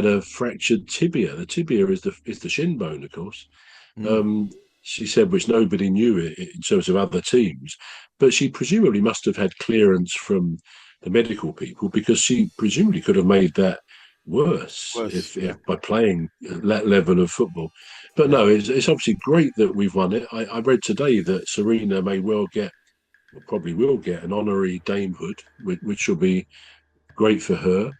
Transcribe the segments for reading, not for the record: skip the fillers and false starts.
had a fractured tibia. The tibia is the shin bone, of course. Mm. Um, she said, which nobody knew in terms of other teams, but she presumably must have had clearance from the medical people because she presumably could have made that worse Was if by playing that level of football. But yeah. no, it's obviously great that we've won it. I read today that Serena may well get, or probably will get, an honorary damehood, which will be great for her.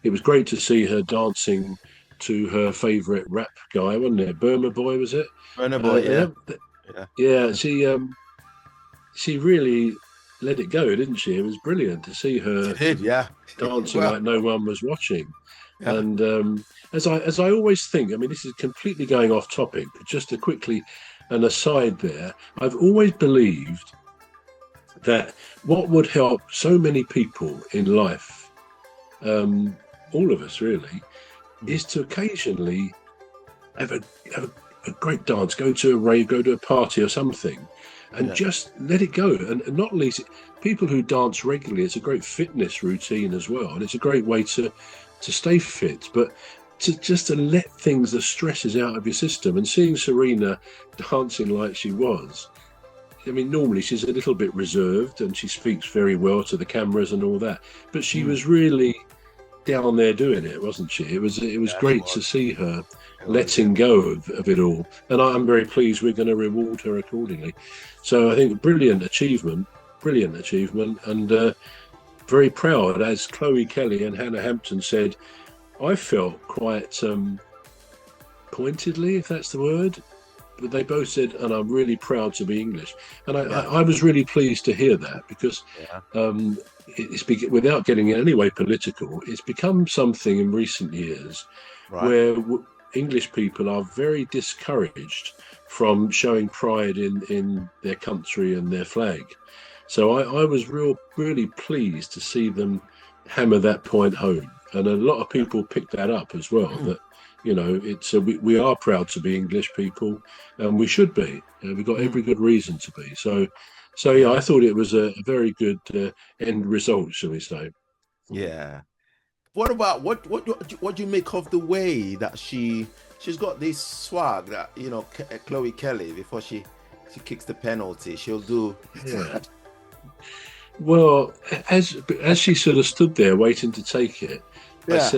It was great to see her dancing to her favourite rap guy, wasn't it? Burma Boy, was it? Burna Boy, yeah. They Yeah. yeah, she really let it go, didn't she? It was brilliant to see She her did, yeah. dancing Well, like no one was watching. yeah. And as I always think, I mean, this is completely going off topic, but just to quickly an aside there, I've always believed that what would help so many people in life, um, all of us really, Mm. is to occasionally have a have a great dance, go to a rave, go to a party or something, and Yeah. just let it go. And not least people who dance regularly, it's a great fitness routine as well, and it's a great way to stay fit. But to let things, the stresses out of your system, and seeing Serena dancing like she was. I mean, normally she's a little bit reserved and she speaks very well to the cameras and all that, but she Mm. was really down there doing it, wasn't she? It was Yeah, she great to was. see her It was, yeah. letting go of it all, and I'm very pleased we're going to reward her accordingly. So I think brilliant achievement, and very proud. As Chloe Kelly and Hannah Hampton said, I felt quite pointedly, if that's the word. But they both said, and I'm really proud to be English. And Yeah. I was really pleased to hear that because Yeah. um, without getting in any way political, it's become something in recent years Right. where English people are very discouraged from showing pride in their country and their flag. So I was really pleased to see them hammer that point home. And a lot of people picked that up as well, Yeah. that it's we are proud to be English people, and we should be. We've got every Mm. good reason to be. So yeah, Yeah. I thought it was a very good end result, shall we say? Yeah. What about what do you make of the way that she's got this swag that Chloe Kelly before she kicks the penalty she'll do. Yeah. Well, as she sort of stood there waiting to take it, I Yeah.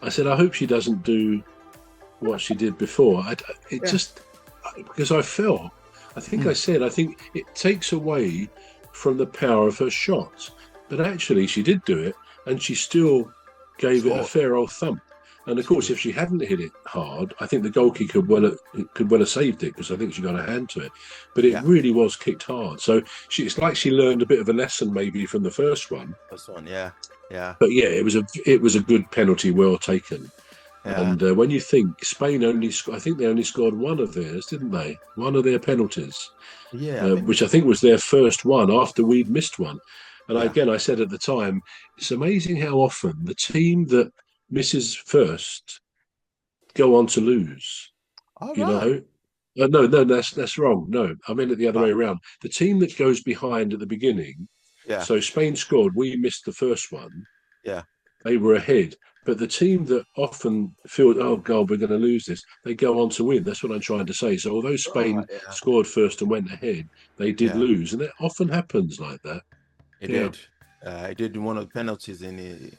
said, I hope she doesn't do what she did before. It Yeah. just because I felt, Mm. I think it takes away from the power of her shots. But actually, she did do it, and she still gave it a Score. fair old thump. And of She course, did. if she hadn't hit it hard, I think the goalkeeper could well have saved it because I think she got a hand to it. But it Yeah. really was kicked hard. So it's like she learned a bit of a lesson maybe from the first one. This one. Yeah. Yeah. But yeah, it was a good penalty, well taken. Yeah. And when you think Spain I think they only scored one of theirs, didn't they? One of their penalties, Yeah. I think which this I is. think was their first one after we'd missed one. And Yeah. I said at the time, it's amazing how often the team that misses first go on to lose. All You right. know, no, no, that's wrong. No, I mean it the other way Right. around. The team that goes behind at the beginning. Yeah. So Spain scored, we missed the first one. Yeah. They were ahead. But the team that often feel, oh God, we're going to lose this, they go on to win. That's what I'm trying to say. So although Right. Spain Yeah. scored first and went ahead, they did Yeah. lose, and it often happens like that. It Yeah, did. It did one of the penalties in it.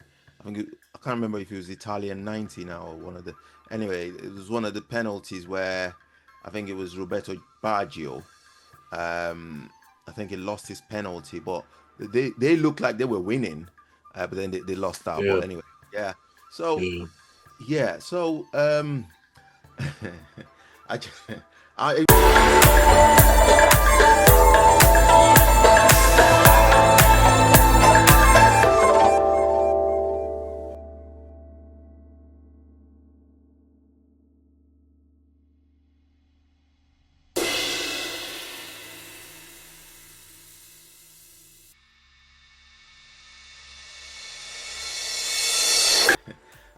I can't remember if it was Italian 90 now or one of the. Anyway, it was one of the penalties where I think it was Roberto Baggio. I think he lost his penalty, but they looked like they were winning, but then they lost out. yeah, But anyway, yeah. So yeah. yeah, so I just, I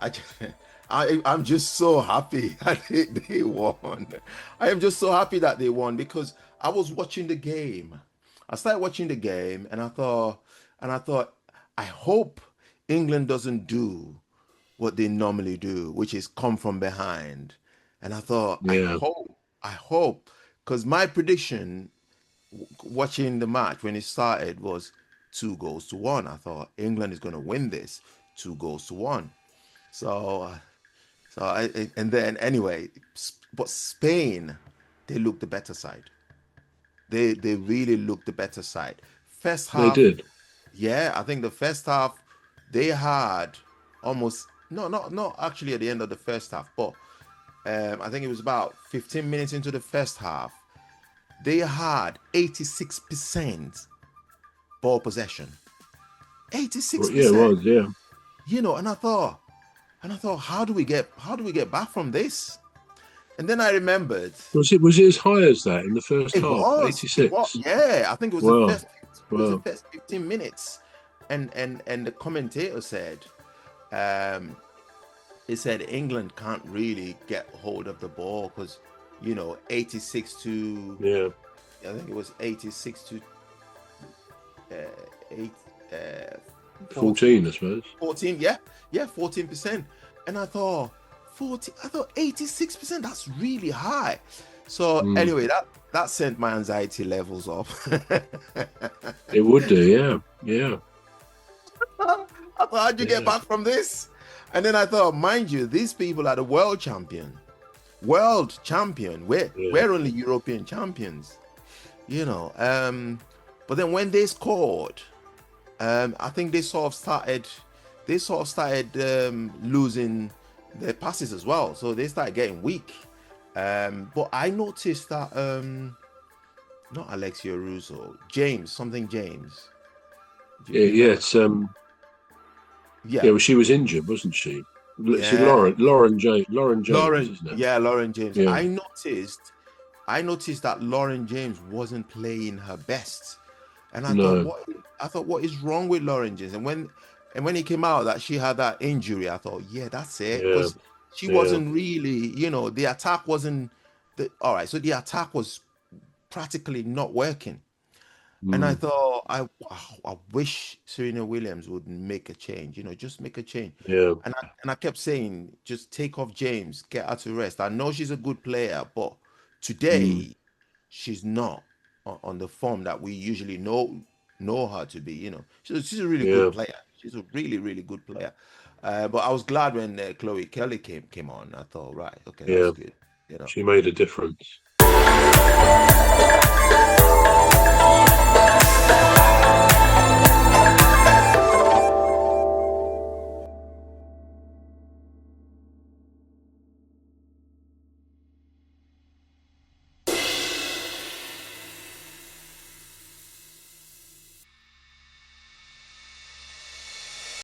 I just, I'm just so happy that they won. I am just so happy that they won because I was watching the game. I started watching the game and I thought, I hope England doesn't do what they normally do, which is come from behind. And I thought, Yeah, I hope, because my prediction watching the match when it started was 2 goals to 1. I thought England is going to win this 2 goals to 1. So, and then anyway, but Spain, they looked the better side. They really looked the better side. First they half, did. yeah, I think the first half they had almost no, not actually at the end of the first half, but I think it was about 15 minutes into the first half. They had 86% ball possession. Yeah, it 86%. was. Yeah, And I thought, how do we get back from this? And then I remembered was it as high as that in the first it half? was, it was, 86. yeah. I think it was the Wow, first, wow. 15 minutes, and the commentator said, um, he said England can't really get hold of the ball because 86 to Yeah, I think it was 86 to 8 14 14, I suppose. 14, yeah, 14%. And I thought 86%, that's really high. So Mm, anyway, that sent my anxiety levels up. it would do. Yeah, yeah, I thought, how'd you get yeah, back from this? And then I thought, mind you, these people are the world champion. World champion. We're yeah. we're only European champions, you know. But then when they scored, I think they sort of started losing their passes as well. So they started getting weak. But I noticed that not Alexia Russo, James. Do Yeah, you yeah. know? It's Yeah, yeah. Well, she was injured, wasn't she? See, yeah. Lauren James, Lauren, isn't it? yeah, Lauren James. Yeah, I noticed that Lauren James wasn't playing her best. And no, I thought, what is wrong with Lauren James? And when it came out that she had that injury, I thought, yeah, that's it. yeah, Because she yeah, wasn't really, the attack wasn't all right. So the attack was practically not working. And I mm, thought, I wish Serena Williams would make a change, just make a change. yeah, And I kept saying, just take off James, get her to rest. I know she's a good player, but mm, today she's not on the form that we usually know her to be. She's a really good yeah, player. She's a really really good player. But I was glad when Chloe Kelly came on. I thought, right, okay, that's yeah. good. She made a difference.